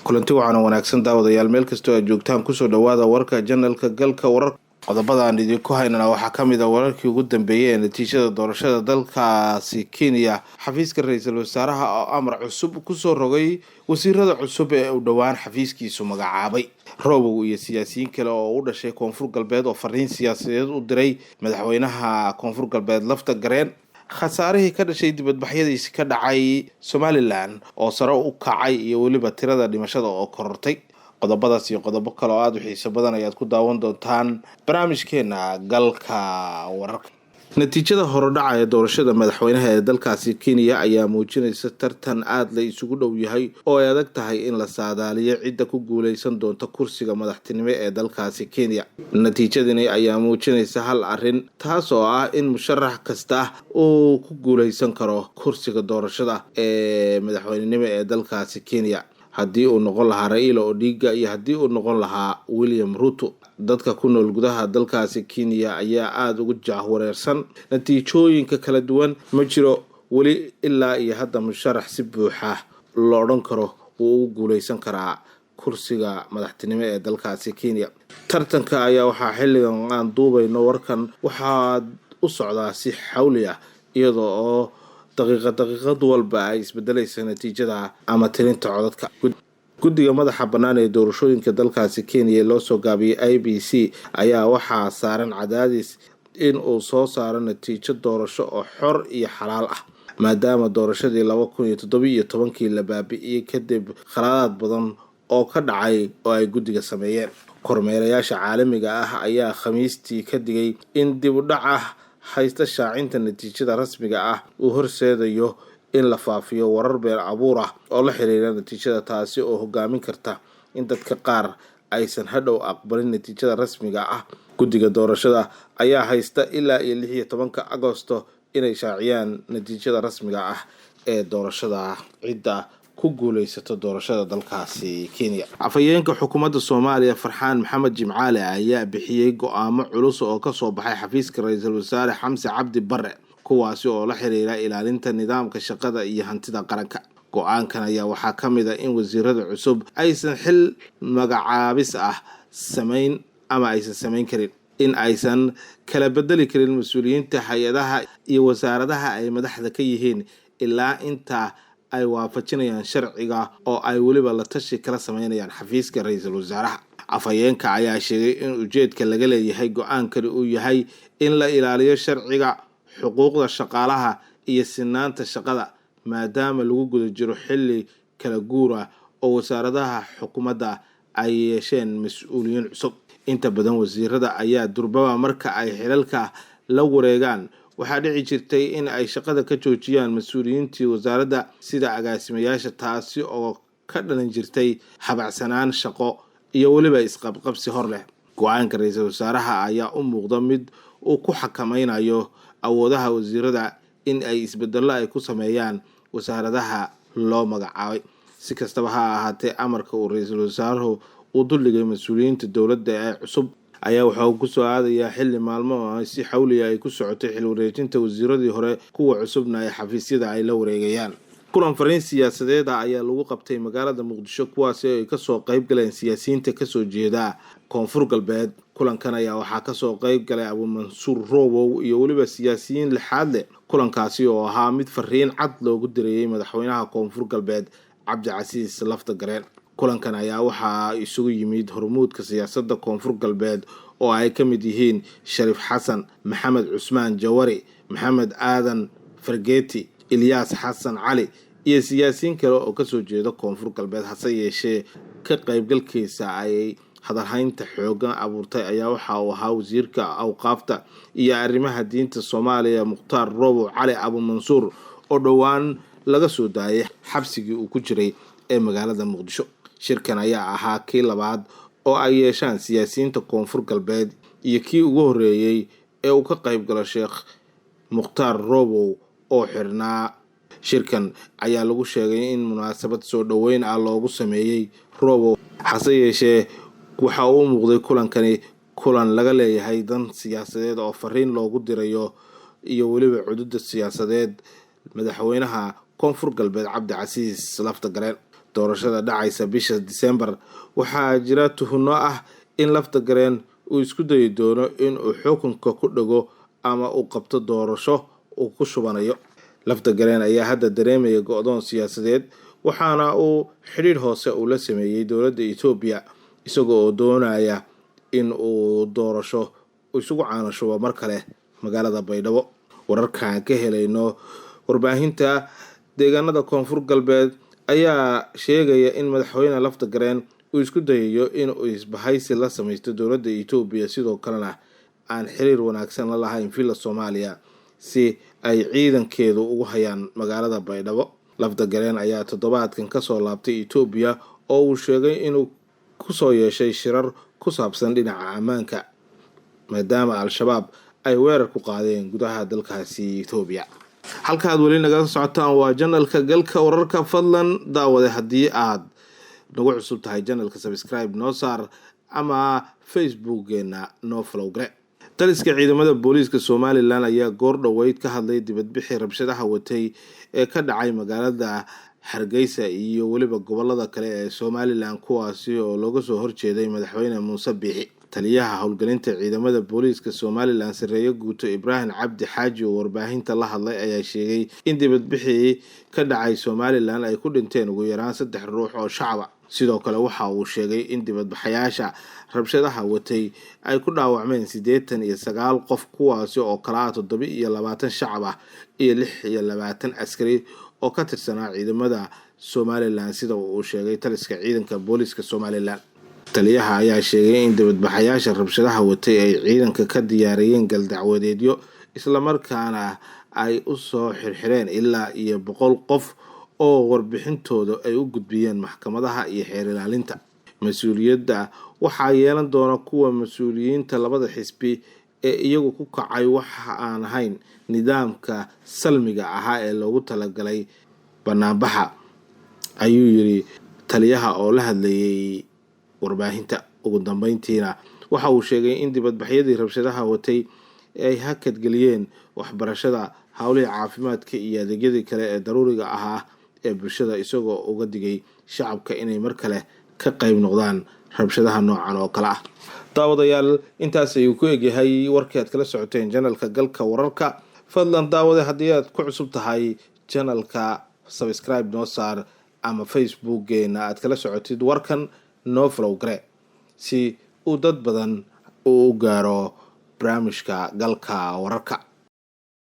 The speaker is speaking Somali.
kulanti waxaana wanaagsan daawadayaal meel kastoo aad joogtaan kusoo dhawaada warka janalka galka warar qodobada aan idinku haynana waxaa ka mid ah wararkii ugu dambeeyay ee natiijada doorashada dalkaasi Kenya. Xafiiska ra'iisul wasaaraha oo amar cusub kusoo rogay wasiirada cusub ee u dhawaan xafiiskiisu magacaabay. Robow iyo siyaasiyiin kale oo u dhashay Koonfur Galbeed oo fariin siyaasadeed u diray madaxweynaha Koonfur Galbeed Lafta Gareen. khasaarihii ka dhashay dibadbaxyadiisi ka dhacay Somaliland oo sare u kacay iyo waliba tirada dhimashada oo korortay. qodobadaas iyo qodobo kale oo aad u xiiso badan ayaad ku daawan doontaan barnaamijkeena galka wararka. natiijada horodhaca ee doorashada madaxweynaha ee dalkaasi Kenya ayaa muujinaysa tartan aad la isugu dhow yahay oo ay adag tahay in la saadaaliyo cidda ku guuleysan doonta kursiga madaxtinimo ee dalkaasi Kenya. natiijadani ayaa muujinaysa hal arrin taas oo ah in musharax kasta uu ku guuleysan karo kursiga doorashada ee madaxweynenimo ee dalkaasi Kenya haddii uu noqon lahaa Raila Odinga iyo haddii uu noqon lahaa William Ruto. dadka ku nool gudaha dalkaasi Kenya ayaa aad ugu jahwareersan natiijooyinka kala duwan. ma jiro weli ilaa iyo hadda musharax si buuxa loo odhan karo uu ugu guuleysan karaa kursiga madaxtinimo ee dalkaasi Kenya. tartanka ayaa waxaa xilligan aan duubayno warkan waxaa u socdaa si xawli ah iyadoo oo daqiiqad walba ay isbedelaysa natiijada ama tirinta codadka. guddiga madaxa bannaan ee doorashooyinka dalkaasi Kenya loo soo gaabiyay IEBC ayaa waxaa saaran cadaadis in uu soo saaro natiijo doorasho oo xor iyo xalaal ah maadaama doorashadii 2017 la baabi'iyay kadib khaladaad badan oo ka dhacay oo ay guddiga sameeyeen. kormeerayaasha caalamiga ah ayaa Khamiistii ka digay in dib u dhac haysta shaacinta natiijada rasmiga ah uu horseedayo in la faafiyo warar been abuur ah oo la xiriira natiijada, taasi oo hogaamin karta in dadka qaar aysan hadhow aqbalin natiijada rasmiga ah. guddiga doorashada ayaa haysta ilaa 16 Agoosto inay shaaciyaan natiijada rasmiga ah ee doorashada cidda ku guuleysato doorashada dalkaasi Kenya. afhayeenka xukuumadda Soomaaliya Farxaan Maxamed Jimcaale ayaa bixiyay go'aamo culus oo ka soo baxay xafiiska ra'iisul wasaare Xamse Cabdi Barre kuwaasi oo la xiriira ilaalinta nidaamka shaqada iyo hantida qaranka. go'aankan ayaa waxaa ka mid ah in wasiirada cusub aysan xil magacaabis samayn karin, in aysan kala bedeli karin mas'uuliyiinta hay'adaha iyo wasaaradaha ay madaxda ka yihiin ilaa inta ay waafajinayaan sharciga oo ay waliba la tashi kala sameynayaan xafiiska ra'iisul wasaaraha. afhayeenka ayaa sheegay in ujeedka laga leeyahay go'aankani uu yahay in la ilaaliyo sharciga, xuquuqda shaqaalaha iyo sinaanta shaqada maadaama lagu guda jiro xilli kala guur ah oo wasaaradaha xukuumadda ay yeesheen mas'uuliyiin cusub. inta badan wasiirada ayaa durbaba marka ay xilalka la wareegaan waxaa dhici jirtay in ay shaqada ka joojiyaan mas'uuliyiintii wasaaradda sida agaasimayaasha, taasi oo ka dhalan jirtay habacsanaan shaqo iyo waliba isqabqabsi hor leh. go'aanka ra'iisul wasaaraha ayaa u muuqda mid uu ku xakameynayo awoodaha wasiirada in ay isbedello ay ku sameeyaan wasaaradaha loo magacaabay. si kastaba ha ahaatee amarka uu ra'iisul wasaaruhu uu duligay mas'uuliyiinta dowladda ee cusub ayaa waxaa ku soo aadayaa xilli maalmo si xawli ay ku socotay xil wareejinta wasiiradii hore kuwa cusubna ay xafiisyada ay la wareegayaan. kulan fariin siyaasadeed ayaa lagu qabtay magaalada Muqdisho kuwaasi ay ka soo qayb galeen siyaasiyiinta ka soo jeeda Koonfur Galbeed. kulankan ayaa waxaa ka soo qayb galay Abu Mansuur Robow iyo waliba siyaasiyiin lixaad leh. kulankaasi oo ahaa mid fariin cad loogu dirayay madaxweynaha Koonfur Galbeed Cabdicasiis Lafta Gareen. kulankan ayaa waxaa isugu yimid hormuudka siyaasadda Koonfur Galbeed oo ay ka mid yihiin Sharif Xasan, Maxamed Cusmaan Jawari, Maxamed Aadan Fargeeti, Ilyas Xasan Cali iyo siyaasiyiin kale oo ka soo jeeda Koonfur Galbeed. hase yeeshee ka qaybgalkiisa ay hadalhaynta xoogan abuurtay ayaa waxa uu ahaa wasiirka awqaafta iyo arrimaha diinta Soomaaliya Mukhtaar Robow Cali Abu Mansuur oo dhowaan laga soo daayay xabsigii uu ku jiray ee magaalada Muqdisho. shirkan ayaa ahaa kii labaad oo ay yeeshaan siyaasiyiinta Koonfur Galbeed iyo kii ugu horeeyay ee uu ka qayb galo Sheekh Mukhtaar Robow oo xirnaa. shirkan ayaa lagu sheegay in munaasabad soo dhaweyn loogu sameeyay Robow, hase yeeshee waxa uu muuqday kulankani kulan laga leeyahay dan siyaasadeed oo fariin loogu dirayo iyo waliba cudud siyaasadeed madaxweynaha Koonfur Galbeed Cabdicasiis Lafta Gareen. doorashada dhacaysa bisha December waxaa jira tuhno ah in Laftagareen uu isku dayi doono in uu xukunka ku dhago ama uu qabto doorasho uu ku shubanayo. Laftagareen ayaa hadda dareemaya go'doon siyaasadeed waxaana uu xiriir hoose u la sameeyay dowladda Itoobiya isagoo doonaya in uu doorasho isugu caanasho mar kale magaalada Baydhabo. Wararka ka helayno warbaahinta deegaanada Koonfur Galbeed ayaa sheegaya in madaxweyne Laftagareen uu isku dayayo in uu isbahaysi la sameeyo dowladda Itoobiya sidoo kalena aan xiriir wanaagsan la lahayn fila Soomaaliya si ay ciidankeedu ugu hayaan magaalada Baydhabo. Laftagareen ayaa toddobaadkan ka soo laabtay Itoobiya oo uu sheegay inuu ku soo yeeshay shirar ku saabsan dhinaca ammaanka maadaama Al-Shabaab ay weerar ku qaadeen gudaha dalkaasi Itoobiya. Halkaad weli naga socotaan waa channelka galka wararka. Fadlan daawade haddii aad nagu cusub tahay channelka subscribe noo saar ama facebookgeena noo follow gare. Taliska ciidamada booliiska Somaliland ayaa goor dhaweyd ka hadlay dibadbixii rabshadaha watay ee ka dhacay magaalada Hargeysa iyo waliba gobolada kale ee Somaliland kuwaasi oo looga soo horjeeday madaxweyne Muuse Biixi. Taliyaha howlgelinta ciidamada booliiska Somaliland Sareeyo Guuto Ibrahim Cabdi Xaaji oo warbaahinta la hadlay ayaa sheegay in dibadbixii ka dhacay Somaliland ay ku dhinteen ugu yaraan 3 ruux oo shacab ah. Sidoo kale waxa uu sheegay in dibadbaxayaasha rabshadaha watay ay ku dhaawacmeen 89 qof kuwaasi oo kala 27 shacab ah iyo 26 askari oo ka tirsanaa ciidamada Somaliland sida uu sheegay taliska ciidanka booliiska Somaliland. Taliyaha ayaa sheegay in dibadbaxayaasha rabshadaha watay ay ciidanka ka diyaariyeen gal dacwadeedyo isla markaana ay u soo xirxireen ilaa iyo 100 qof oo warbixintooda ay u gudbiyeen maxkamadaha iyo xeer ilaalinta. Mas'uuliyadda waxaa yeelan doona kuwa mas'uuliyiinta labada xisbi ee iyagu ku kacay waxa aan ahayn nidaamka salmiga ahaa ee loogu talagalay banaanbaxa, ayuu yiri taliyaha oo la hadlayay warbaahinta. Ugu dambeyntiina waxa uu sheegay in dibadbaxyadii rabshadaha watay ay hakad geliyeen waxbarashada, hawlaha caafimaadka iyo adeegyada kale ee daruuriga ahaa ee bulshada isagoo uga digay shacabka inay mar kale ka qayb noqdaan rabshadaha noocan oo kale ah. daawadayaal intaas ayuu ku egyahay warkii aad kala socoteen channelka galka wararka. Fadlan daawade haddii aad ku cusub tahay channelka subscribe noo saar ama facebookgeena aad kala socotid warkan noo follow gare si uu dad badan u gaaro barnaamijka galka wararka.